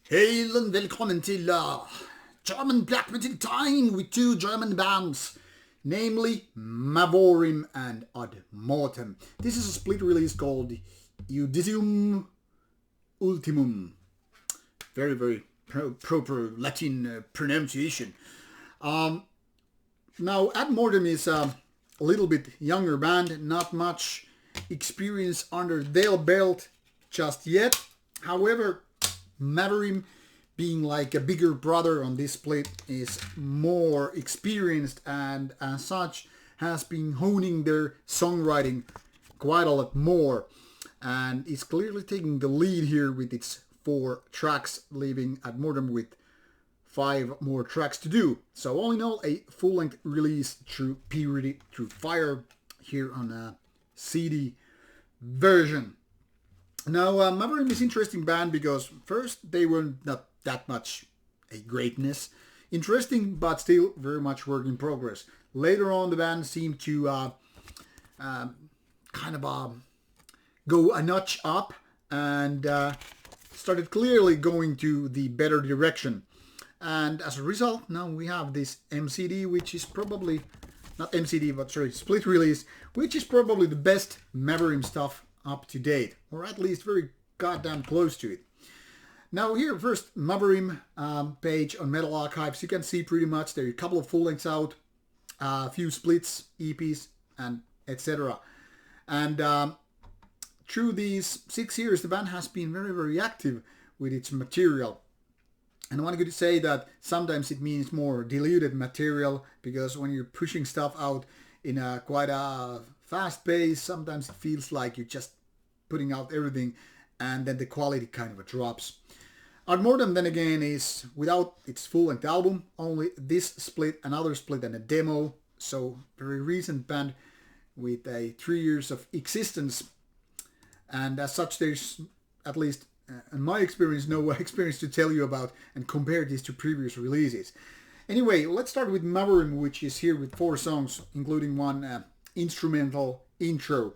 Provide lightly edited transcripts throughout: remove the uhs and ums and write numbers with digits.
Hail and welcome till German black metal time with two German bands, namely Mavorim and Mortem. This is a split release called Iudicium Ultimum. Very proper Latin pronunciation. Now, Mortem is a little bit younger band, not much experience under their belt just yet. However, Mavorim, being like a bigger brother on this split, is more experienced and as such has been honing their songwriting quite a lot more, and is clearly taking the lead here with its 4 tracks, leaving Mortem with 5 more tracks to do. So all in all, a full-length release through Purity Through Fire here on a CD version. Now, Mavorim is an interesting band because first they were not that much a greatness. Interesting, but still very much work in progress. Later on, the band seemed to go a notch up and started clearly going to the better direction. And as a result, now we have this MCD, which is probably, not MCD, but sorry, split release, which is probably the best Mavorim stuff up to date, or at least very goddamn close to it. Now here, first, Mavorim page on Metal Archives. You can see pretty much there are a couple of full lengths out, a few splits, EPs, and etc. And through these 6 years, the band has been very active with its material. And I want to say that sometimes it means more diluted material, because when you're pushing stuff out in a quite a fast pace, sometimes it feels like you're just putting out everything and then the quality kind of drops. Mortem then again is without its full-length album, only this split, another split and a demo, so very recent band with a 3 years of existence, and as such there's, at least in my experience, no experience to tell you about and compare this to previous releases. Anyway, let's start with Mavorim, which is here with 4 songs, including one instrumental intro.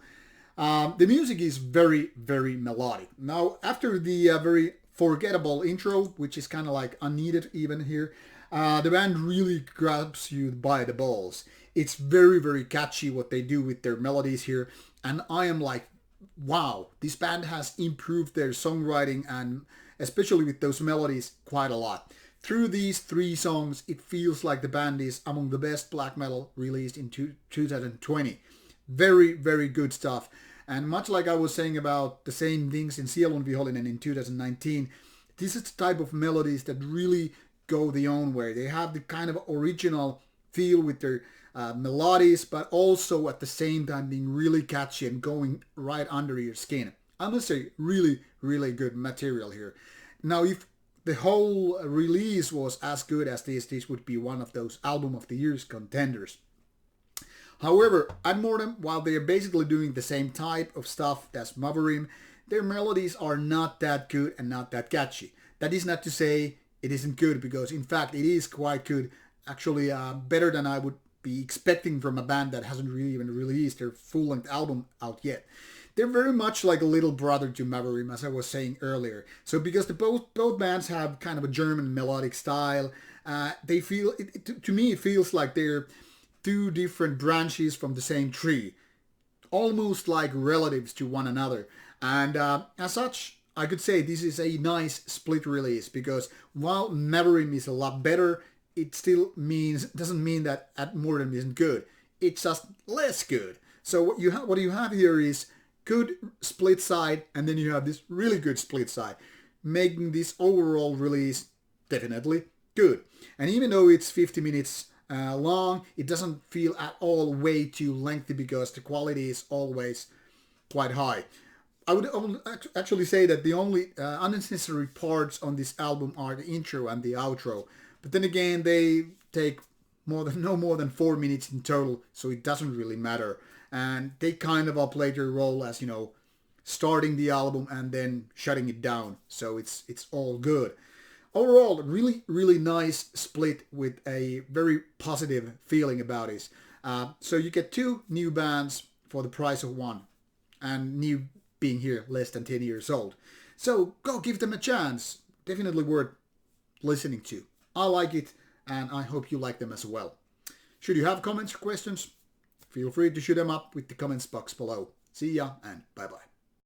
The music is very melodic. Now, after the very forgettable intro, which is kind of like unneeded even here, the band really grabs you by the balls. It's very catchy what they do with their melodies here, and I am like, wow, this band has improved their songwriting and especially with those melodies quite a lot. Through these 3 songs, it feels like the band is among the best black metal released in 2020. Very good stuff. And much like I was saying about the same things in Seelen Vihollinen in 2019, this is the type of melodies that really go their own way. They have the kind of original feel with their melodies, but also at the same time being really catchy and going right under your skin. I must say, really good material here. Now, if the whole release was as good as this would be one of those Album of the Year's contenders. However, Mortem, while they are basically doing the same type of stuff as Mavorim, their melodies are not that good and not that catchy. That is not to say it isn't good, because in fact it is quite good, actually better than I would be expecting from a band that hasn't really even released their full-length album out yet. They're very much like a little brother to Mavorim, as I was saying earlier. So because both bands have kind of a German melodic style, they feel, to me it feels like they're 2 different branches from the same tree, almost like relatives to one another. And as such, I could say this is a nice split release, because while Mavorim is a lot better, it still doesn't mean that Mortem isn't good. It's just less good. So what you have here is good split side, and then you have this really good split side, making this overall release definitely good. And even though it's 50 minutes long, it doesn't feel at all way too lengthy, because the quality is always quite high. I would actually say that the only unnecessary parts on this album are the intro and the outro. But then again, they take no more than 4 minutes in total, so it doesn't really matter. And they kind of play their role as, starting the album and then shutting it down. So it's all good. Overall, really nice split with a very positive feeling about it. So you get 2 new bands for the price of 1, and new being here less than 10 years old. So go give them a chance. definitely worth listening to. I like it, and I hope you like them as well. Should you have comments or questions, feel free to shoot them up with the comments box below. See ya, and bye-bye.